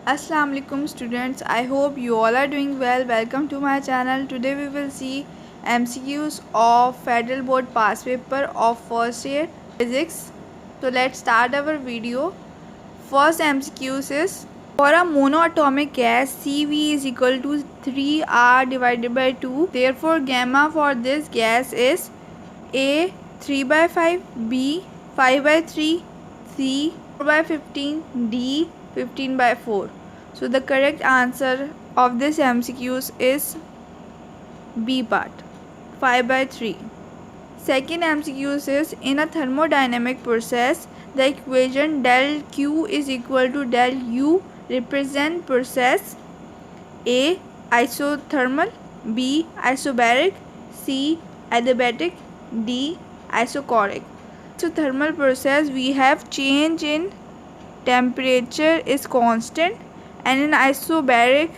Assalamu alaikum students. I hope you all are doing well. Welcome to my channel. Today we will see MCQs of Federal Board Past Paper of first year physics. So let's start our video. First MCQs is for a monoatomic gas CV is equal to 3R divided by 2. Therefore gamma for this gas is A 3 by 5, B 5 by 3, C 4 by 15, D 15 by 4. So the correct answer of this MCQs is B part, 5 by 3. Second MCQs is in a thermodynamic process, the equation del Q is equal to del U represent process A isothermal, B isobaric, C adiabatic, D isochoric. So thermal process we have change in temperature is constant, and in isobaric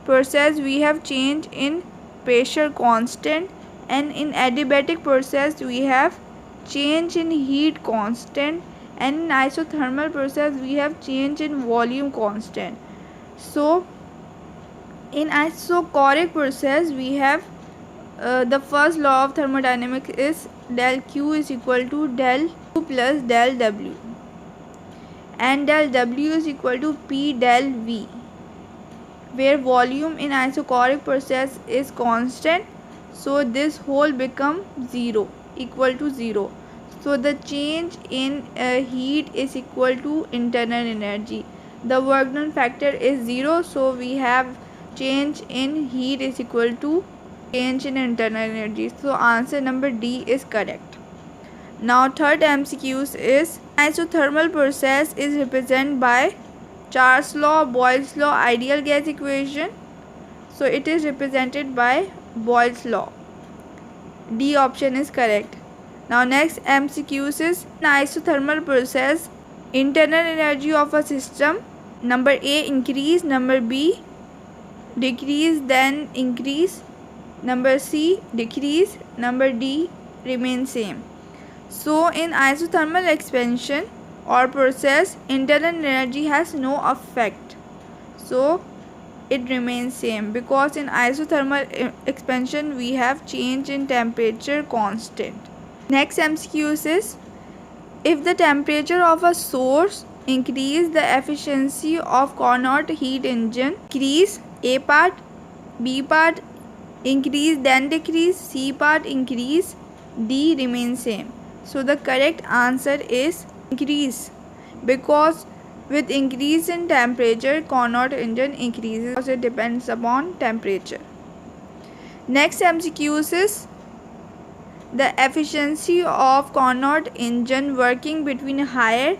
process we have change in pressure constant, and in adiabatic process we have change in heat constant, and in isothermal process we have change in volume constant. So in isochoric process we have the first law of thermodynamics is del Q is equal to del Q plus del W, and del W is equal to P del V, where volume in isochoric process is constant, so this whole become 0, equal to 0. So the change in heat is equal to internal energy. The work done factor is 0, so we have change in heat is equal to change in internal energy. So answer number D is correct. Now third MCQs is isothermal process is represented by Charles law, Boyle's law, ideal gas equation. So it is represented by Boyle's law. D option is correct. Now next MCQs is in isothermal process, internal energy of a system, number A increase, number B decrease then increase, number C decrease, number D remain same. So in isothermal expansion or process, internal energy has no effect, so it remains same, because in isothermal expansion we have change in temperature constant. Next MCQ is if the temperature of a source increase, the efficiency of Carnot heat engine increase. A part, B part increase then decrease, C part increase, D remain same. So the correct answer is increase, because with increase in temperature Carnot engine increases because it depends upon temperature. Next MCQ is the efficiency of Carnot engine working between higher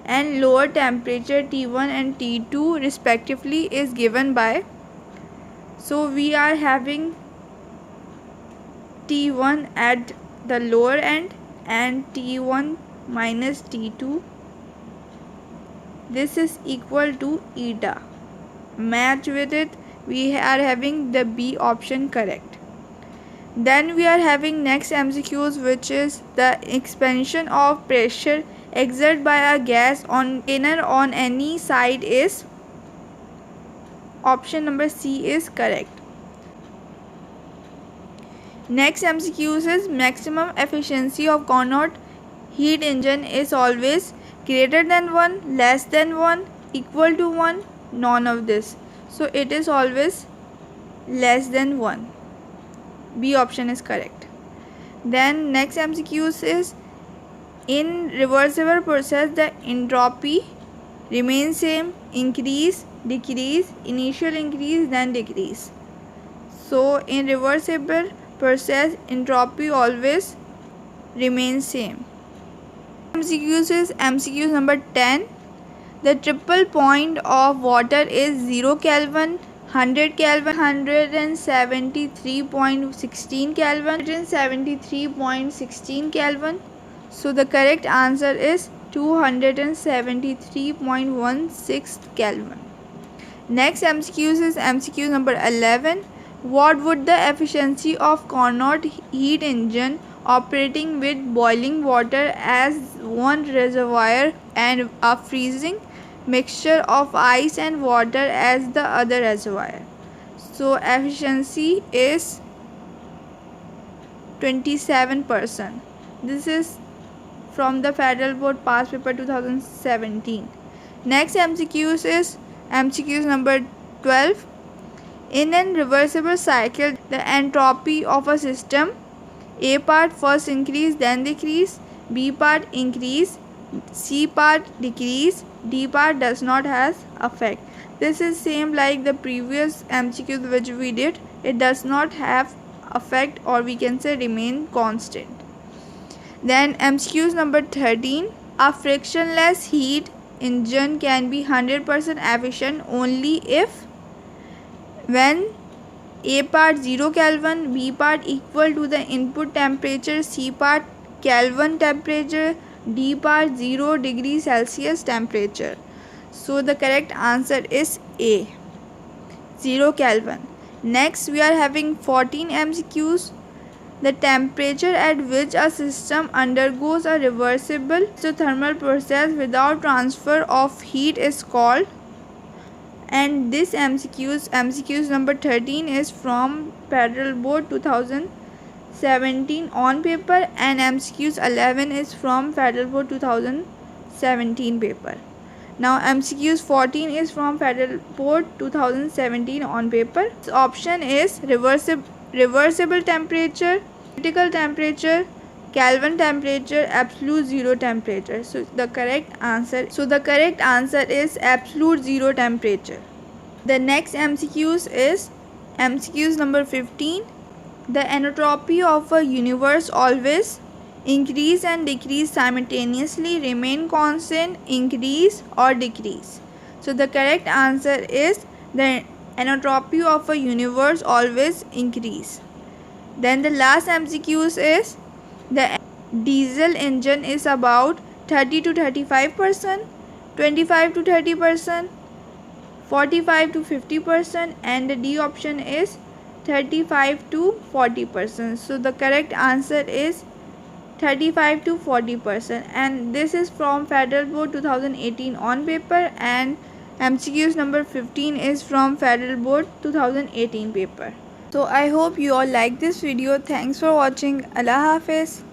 and lower temperature T1 and T2 respectively is given by, so we are having T1 at the lower end and T1 minus T2, this is equal to eta. Match with it, we are having the B option correct. Then we are having next MCQs, which is the expansion of pressure exerted by a gas on container on any side is, option number C is correct. Next MCQs is maximum efficiency of Carnot heat engine is always greater than 1, less than 1, equal to 1, none of this. So it is always less than 1. B option is correct. Then next MCQs is in reversible process the entropy remains same, increase, decrease, initial increase then decrease. So in reversible process entropy always remains same. MCQs is MCQ number 10. The triple point of water is 0 Kelvin, 100 Kelvin, 173.16 Kelvin, 173.16 Kelvin. So the correct answer is 273.16 Kelvin. Next MCQs is MCQ number 11. What would the efficiency of Carnot heat engine operating with boiling water as one reservoir and a freezing mixture of ice and water as the other reservoir. So efficiency is 27%. This is from the Federal Board Past Paper 2017. Next MCQs is MCQs number 12. In an reversible cycle, the entropy of a system, A part first increase then decrease, B part increase, C part decrease, D part does not has effect. This is same like the previous MCQ which we did. It does not have effect, or we can say remain constant. Then MCQs number 13. A frictionless heat engine can be 100% efficient only if when A part 0 Kelvin, B part equal to the input temperature, C part Kelvin temperature, D part 0 degree Celsius temperature. So the correct answer is A, 0 Kelvin. Next we are having 14 MCQs. The temperature at which a system undergoes a reversible isothermal process without transfer of heat is called. And this MCQs number 13 is from Federal Board 2017 on paper, and MCQs 11 is from Federal Board 2017 paper. Now MCQs 14 is from Federal Board 2017 on paper. This option is reversible temperature, critical temperature, Kelvin temperature, absolute zero temperature. So the correct answer is absolute zero temperature. The next MCQs is MCQs number 15. The entropy of a universe always increase and decrease simultaneously, remain constant, increase or decrease. So the correct answer is the entropy of a universe always increase. Then the last MCQs is the diesel engine is about 30 to 35%, 25 to 30%, 45 to 50%, and the D option is 35 to 40%. So the correct answer is 35 to 40%, and this is from Federal Board 2018 on paper, and MCQs number 15 is from Federal Board 2018 paper. So I hope you all like this video. Thanks for watching. Allah Hafiz.